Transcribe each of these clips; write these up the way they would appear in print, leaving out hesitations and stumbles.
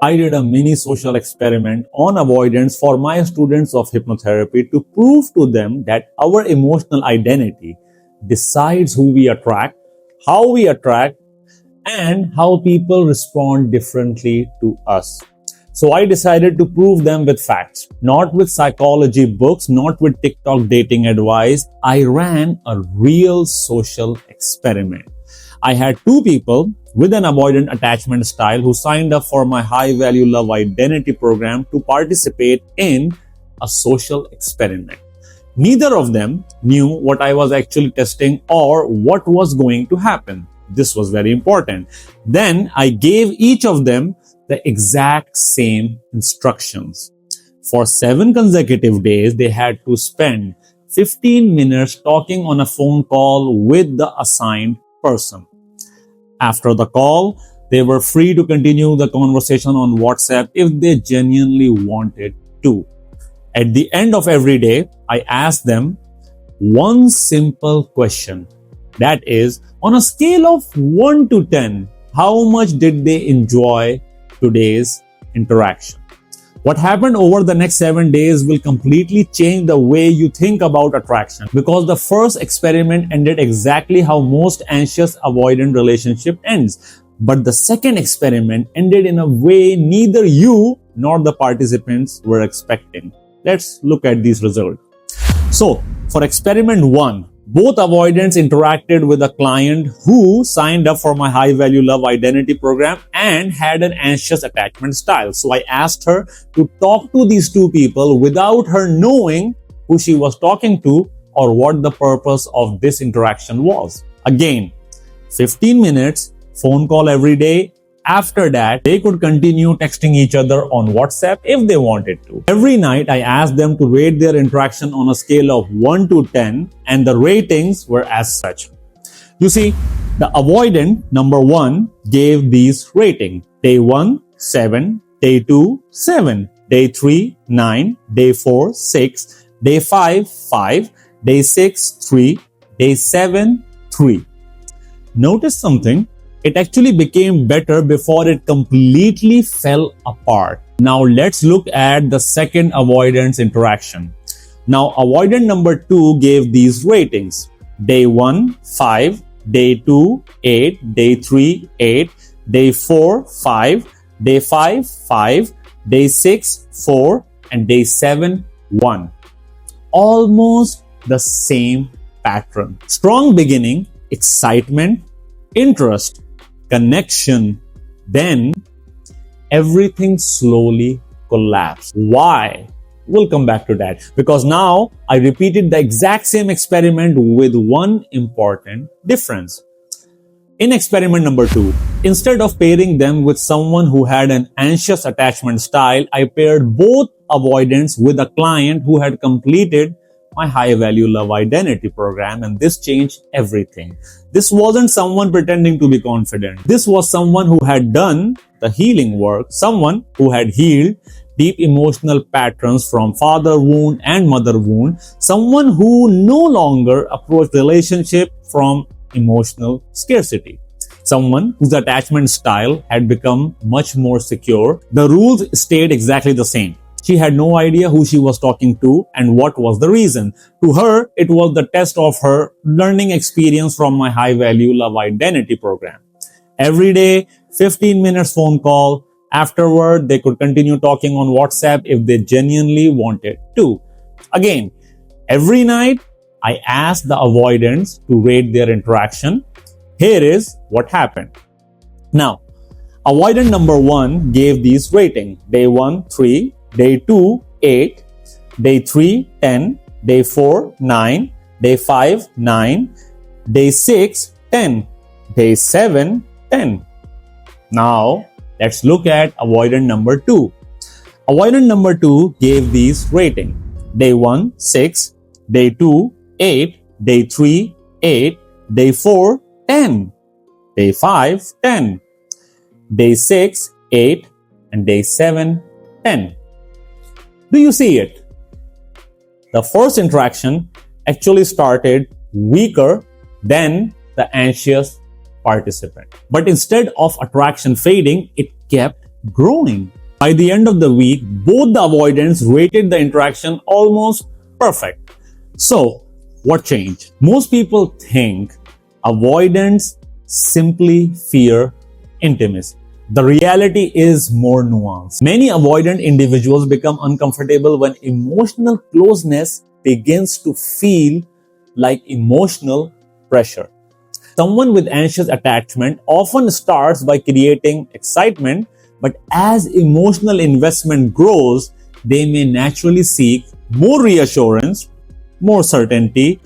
I did a mini social experiment on avoidance for my students of hypnotherapy to prove to them that our emotional identity decides who we attract, how we attract, and how people respond differently to us. So I decided to prove them with facts, not with psychology books, not with TikTok dating advice. I ran a real social experiment. I had two people with an avoidant attachment style who signed up for my high value love identity program to participate in a social experiment. Neither of them knew what I was actually testing or what was going to happen. This was very important. Then I gave each of them the exact same instructions. For 7 consecutive days, they had to spend 15 minutes talking on a phone call with the assigned person. After the call, they were free to continue the conversation on WhatsApp if they genuinely wanted to. At the end of every day, I asked them one simple question. That is, on a scale of 1 to 10, how much did they enjoy today's interaction? What happened over the next 7 days will completely change the way you think about attraction, because the first experiment ended exactly how most anxious avoidant relationship ends. But the second experiment ended in a way neither you nor the participants were expecting. Let's look at these results. So, for experiment 1, both avoidants interacted with a client who signed up for my high value love identity program and had an anxious attachment style. So I asked her to talk to these two people without her knowing who she was talking to or what the purpose of this interaction was. Again, 15 minutes, phone call every day. After that, they could continue texting each other on WhatsApp if they wanted to. Every night, I asked them to rate their interaction on a scale of 1 to 10, and the ratings were as such. You see, the avoidant number 1 gave these ratings. Day 1, 7. Day 2, 7. Day 3, 9. Day 4, 6. Day 5, 5. Day 6, 3. Day 7, 3. Notice something. It actually became better before it completely fell apart. Now let's look at the second avoidance interaction. Now avoidant number 2 gave these ratings. Day 1, 5. Day 2, 8. Day 3, 8. Day 4, 5. Day 5, 5. Day 6, 4. And day 7, 1. Almost the same pattern. Strong beginning, excitement, interest, connection, then everything slowly collapsed. Why? We'll come back to that, because now I repeated the exact same experiment with one important difference. In experiment number 2, instead of pairing them with someone who had an anxious attachment style, I paired both avoidants with a client who had completed my high value love identity program, and this changed everything. This wasn't someone pretending to be confident. This was someone who had done the healing work, someone who had healed deep emotional patterns from father wound and mother wound, someone who no longer approached relationship from emotional scarcity. Someone whose attachment style had become much more secure. The rules stayed exactly the same. She had no idea who she was talking to and what was the reason. To her, it was the test of her learning experience from my high value love identity program. Every day, 15 minutes phone call. Afterward, they could continue talking on WhatsApp if they genuinely wanted to. Again, every night, I asked the avoidants to rate their interaction. Here is what happened. Now, avoidant number 1 gave these ratings. Day 1, 3. Day 2, 8. Day 3, 10. Day 4, 9. Day 5, 9. Day 6, 10. Day 7, 10. Now, let's look at avoidant number 2. Avoidant number 2 gave these ratings. Day 1, 6. Day 2, 8. Day 3, 8. Day 4, 10. Day 5, 10. Day 6, 8. And day 7, 10. Do you see it? The first interaction actually started weaker than the anxious participant. But instead of attraction fading, it kept growing. By the end of the week, both the avoidants rated the interaction almost perfect. So, what changed? Most people think avoidants simply fear intimacy. The reality is more nuanced. Many avoidant individuals become uncomfortable when emotional closeness begins to feel like emotional pressure. Someone with anxious attachment often starts by creating excitement, but as emotional investment grows, they may naturally seek more reassurance, more certainty,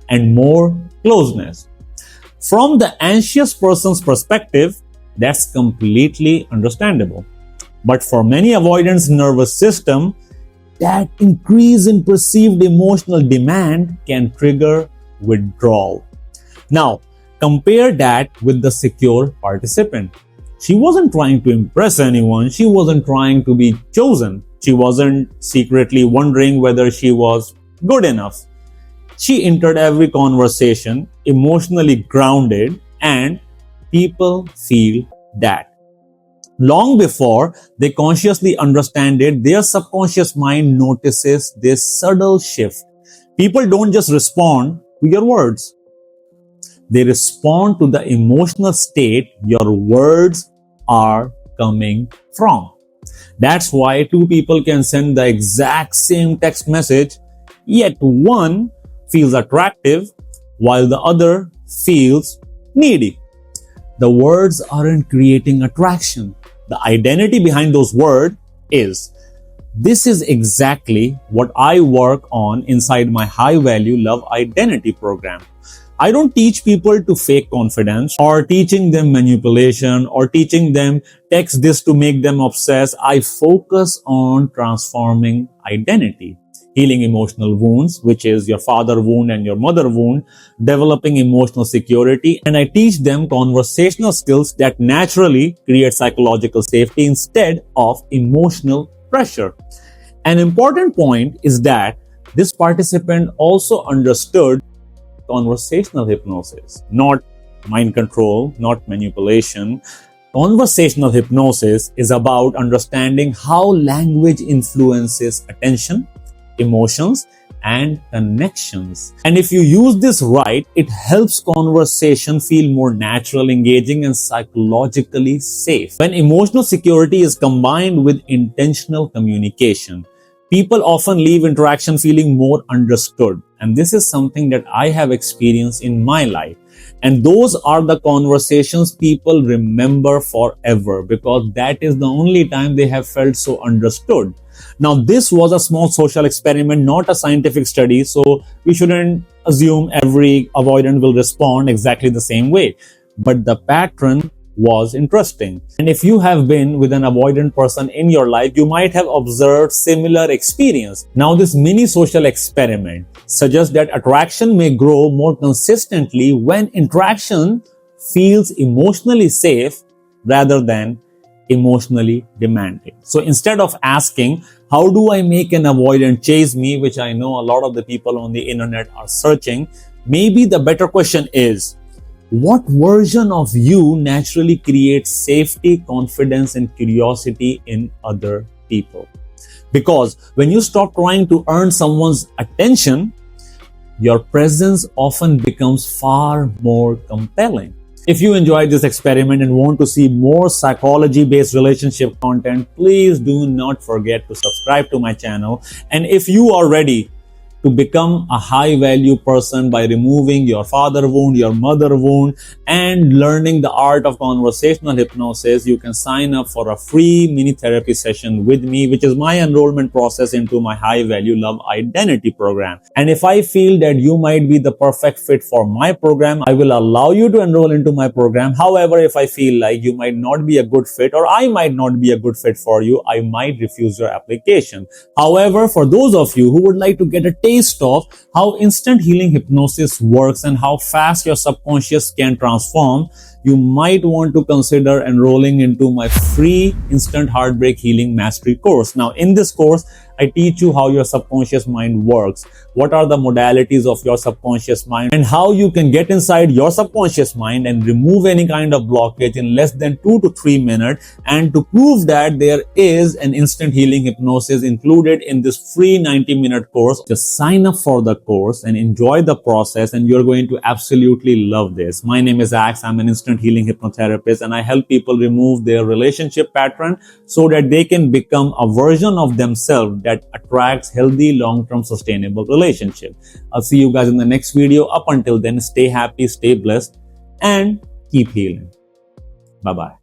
and more closeness. From the anxious person's perspective, that's completely understandable. But for many avoidants' nervous system, that increase in perceived emotional demand can trigger withdrawal. Now, compare that with the secure participant. She wasn't trying to impress anyone. She wasn't trying to be chosen. She wasn't secretly wondering whether she was good enough. She entered every conversation emotionally grounded, and people feel that. Long before they consciously understand it, their subconscious mind notices this subtle shift. People don't just respond to your words. They respond to the emotional state your words are coming from. That's why two people can send the exact same text message, yet one feels attractive while the other feels needy. The words aren't creating attraction. The identity behind those words is. This is exactly what I work on inside my high value love identity program. I don't teach people to fake confidence or teaching them manipulation or teaching them text this to make them obsessed. I focus on transforming identity, healing emotional wounds, which is your father wound and your mother wound, developing emotional security, and I teach them conversational skills that naturally create psychological safety instead of emotional pressure. An important point is that this participant also understood conversational hypnosis, not mind control, not manipulation. Conversational hypnosis is about understanding how language influences attention, emotions, and connections. And if you use this right, it helps conversation feel more natural, engaging, and psychologically safe. When emotional security is combined with intentional communication, people often leave interaction feeling more understood. And this is something that I have experienced in my life. And those are the conversations people remember forever because that is the only time they have felt so understood. Now, this was a small social experiment, not a scientific study, so we shouldn't assume every avoidant will respond exactly the same way. But the pattern was interesting. And if you have been with an avoidant person in your life, you might have observed similar experience. Now, this mini social experiment suggests that attraction may grow more consistently when interaction feels emotionally safe rather than emotionally demanding. So instead of asking, how do I make an avoidant chase me, which I know a lot of the people on the internet are searching, maybe the better question is, what version of you naturally creates safety, confidence, and curiosity in other people? Because when you stop trying to earn someone's attention, your presence often becomes far more compelling. If you enjoyed this experiment and want to see more psychology-based relationship content, please do not forget to subscribe to my channel. And if you are ready to become a high-value person by removing your father wound, your mother wound, and learning the art of conversational hypnosis, you can sign up for a free mini therapy session with me, which is my enrollment process into my high-value love identity program. And if I feel that you might be the perfect fit for my program, I will allow you to enroll into my program. However, if I feel like you might not be a good fit or I might not be a good fit for you, I might refuse your application. However, for those of you who would like to get a taste of how instant healing hypnosis works and how fast your subconscious can transform, you might want to consider enrolling into my free Instant Heartbreak Healing Mastery course. Now, in this course, I teach you how your subconscious mind works, what are the modalities of your subconscious mind, and how you can get inside your subconscious mind and remove any kind of blockage in less than 2 to 3 minutes. And to prove that, there is an instant healing hypnosis included in this free 90-minute course. Just sign up for the course and enjoy the process, and you're going to absolutely love this. My name is Ax. I'm an instant healing hypnotherapist, and I help people remove their relationship pattern so that they can become a version of themselves that attracts healthy, long-term, sustainable relationship. I'll see you guys in the next video. Up until then, stay happy, stay blessed, and keep healing. Bye-bye.